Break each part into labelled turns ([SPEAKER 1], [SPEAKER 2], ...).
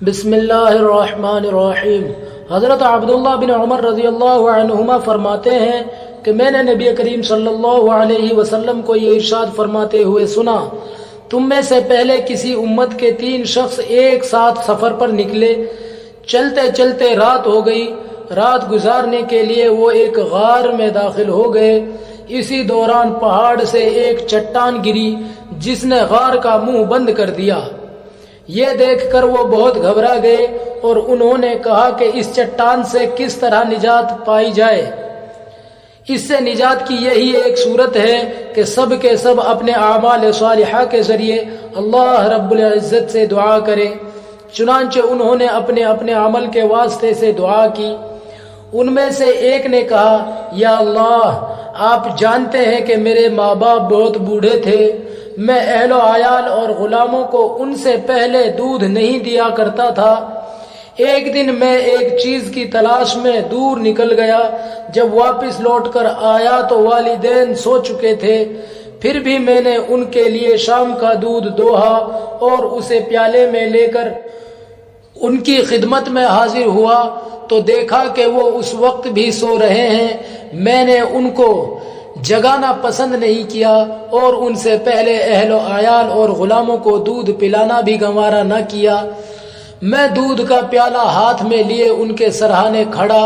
[SPEAKER 1] بسم اللہ الرحمن الرحیم۔ حضرت عبداللہ بن عمر رضی اللہ عنہما فرماتے ہیں کہ میں نے نبی کریم صلی اللہ علیہ وسلم کو یہ ارشاد فرماتے ہوئے سنا، تم میں سے پہلے کسی امت کے 3 شخص ایک ساتھ سفر پر نکلے، چلتے چلتے رات ہو گئی، رات گزارنے کے لیے وہ ایک غار میں داخل ہو گئے۔ اسی دوران پہاڑ سے ایک چٹان گری جس نے غار کا منہ بند کر دیا۔ یہ دیکھ کر وہ بہت گھبرا گئے اور انہوں نے کہا کہ اس چٹان سے کس طرح نجات پائی جائے۔ اس سے نجات کی یہی ایک صورت ہے کہ سب کے سب اپنے اعمال صالحہ کے ذریعے اللہ رب العزت سے دعا کرے۔ چنانچہ انہوں نے اپنے اپنے عمل کے واسطے سے دعا کی۔ ان میں سے ایک نے کہا، یا اللہ، آپ جانتے ہیں کہ میرے ماں باپ بہت بوڑھے تھے، میں اہل و عیال اور غلاموں کو ان سے پہلے دودھ نہیں دیا کرتا تھا۔ ایک دن میں ایک چیز کی تلاش میں دور نکل گیا، جب واپس لوٹ کر آیا تو والدین سو چکے تھے۔ پھر بھی میں نے ان کے لیے شام کا دودھ دوہا اور اسے پیالے میں لے کر ان کی خدمت میں حاضر ہوا تو دیکھا کہ وہ اس وقت بھی سو رہے ہیں۔ میں نے ان کو جگانا پسند نہیں کیا اور ان سے پہلے اہل و عیال اور غلاموں کو دودھ پلانا بھی گوارا نہ کیا۔ میں دودھ کا پیالہ ہاتھ میں لیے ان کے سرہانے کھڑا،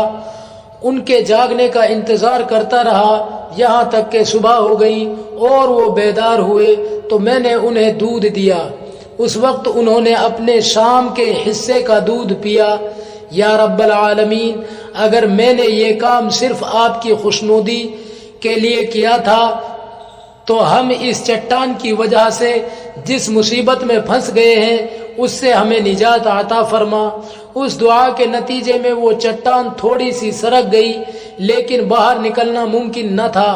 [SPEAKER 1] ان کے جاگنے کا انتظار کرتا رہا یہاں تک کہ صبح ہو گئی اور وہ بیدار ہوئے تو میں نے انہیں دودھ دیا۔ اس وقت انہوں نے اپنے شام کے حصے کا دودھ پیا۔ یا رب العالمین، اگر میں نے یہ کام صرف آپ کی خوشنودی کے لیے کیا تھا تو ہم اس چٹان کی وجہ سے جس مصیبت میں پھنس گئے ہیں اس سے ہمیں نجات عطا فرما۔ اس دعا کے نتیجے میں وہ چٹان تھوڑی سی سرک گئی لیکن باہر نکلنا ممکن نہ تھا۔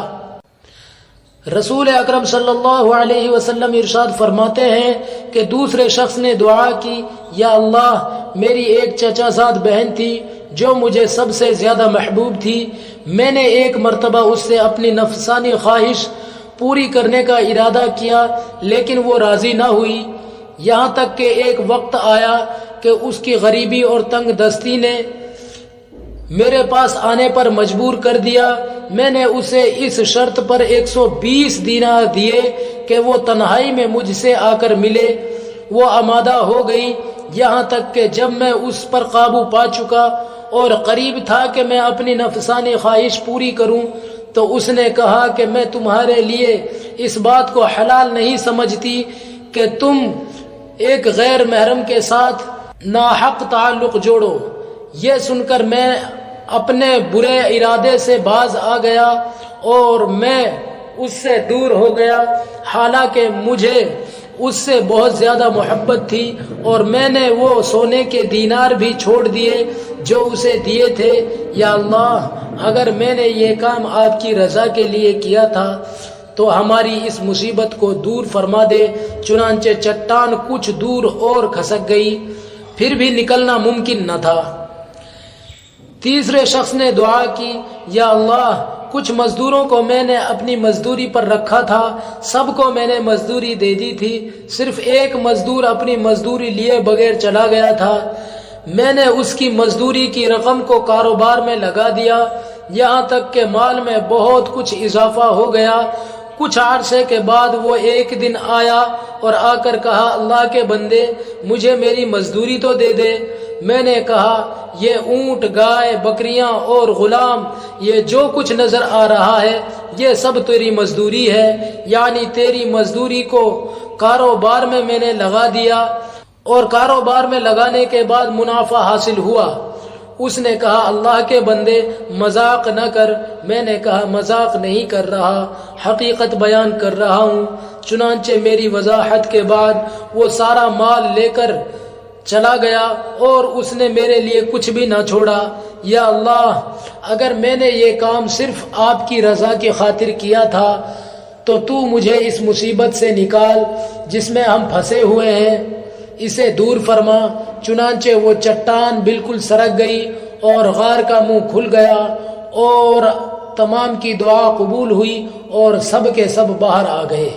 [SPEAKER 1] رسول اکرم صلی اللہ علیہ وسلم ارشاد فرماتے ہیں کہ دوسرے شخص نے دعا کی، یا اللہ، میری ایک چچا زاد بہن تھی جو مجھے سب سے زیادہ محبوب تھی۔ میں نے ایک مرتبہ اس سے اپنی نفسانی خواہش پوری کرنے کا ارادہ کیا لیکن وہ راضی نہ ہوئی، یہاں تک کہ ایک وقت آیا کہ اس کی غریبی اور تنگ دستی نے میرے پاس آنے پر مجبور کر دیا۔ میں نے اسے اس شرط پر 120 دینار دیے کہ وہ تنہائی میں مجھ سے آ کر ملے۔ وہ آمادہ ہو گئی، یہاں تک کہ جب میں اس پر قابو پا چکا اور قریب تھا کہ میں اپنی نفسانی خواہش پوری کروں تو اس نے کہا کہ میں تمہارے لیے اس بات کو حلال نہیں سمجھتی کہ تم ایک غیر محرم کے ساتھ ناحق تعلق جوڑو۔ یہ سن کر میں اپنے برے ارادے سے باز آ گیا اور میں اس سے دور ہو گیا، حالانکہ مجھے اس سے بہت زیادہ محبت تھی اور میں نے وہ سونے کے دینار بھی چھوڑ دیے جو اسے دیے تھے۔ یا اللہ، اگر میں نے یہ کام آپ کی رضا کے لیے کیا تھا تو ہماری اس مصیبت کو دور فرما دے۔ چنانچہ چٹان کچھ دور اور کھسک گئی، پھر بھی نکلنا ممکن نہ تھا۔ تیسرے شخص نے دعا کی، یا اللہ، کچھ مزدوروں کو میں نے اپنی مزدوری پر رکھا تھا، سب کو میں نے مزدوری دے دی تھی، صرف ایک مزدور اپنی مزدوری لیے بغیر چلا گیا تھا۔ میں نے اس کی مزدوری کی رقم کو کاروبار میں لگا دیا، یہاں تک کہ مال میں بہت کچھ اضافہ ہو گیا۔ کچھ عرصے کے بعد وہ ایک دن آیا اور آ کر کہا، اللہ کے بندے، مجھے میری مزدوری تو دے دے۔ میں نے کہا، یہ اونٹ، گائے، بکریاں اور غلام، یہ جو کچھ نظر آ رہا ہے یہ سب تیری مزدوری ہے، یعنی تیری مزدوری کو کاروبار میں نے لگا دیا اور کاروبار میں لگانے کے بعد منافع حاصل ہوا۔ اس نے کہا، اللہ کے بندے، مذاق نہ کر۔ میں نے کہا، مذاق نہیں کر رہا، حقیقت بیان کر رہا ہوں۔ چنانچہ میری وضاحت کے بعد وہ سارا مال لے کر چلا گیا اور اس نے میرے لیے کچھ بھی نہ چھوڑا۔ یا اللہ، اگر میں نے یہ کام صرف آپ کی رضا کی خاطر کیا تھا تو تو مجھے اس مصیبت سے نکال جس میں ہم پھنسے ہوئے ہیں، اسے دور فرما۔ چنانچہ وہ چٹان بالکل سرک گئی اور غار کا منہ کھل گیا اور تمام کی دعا قبول ہوئی اور سب کے سب باہر آ گئے۔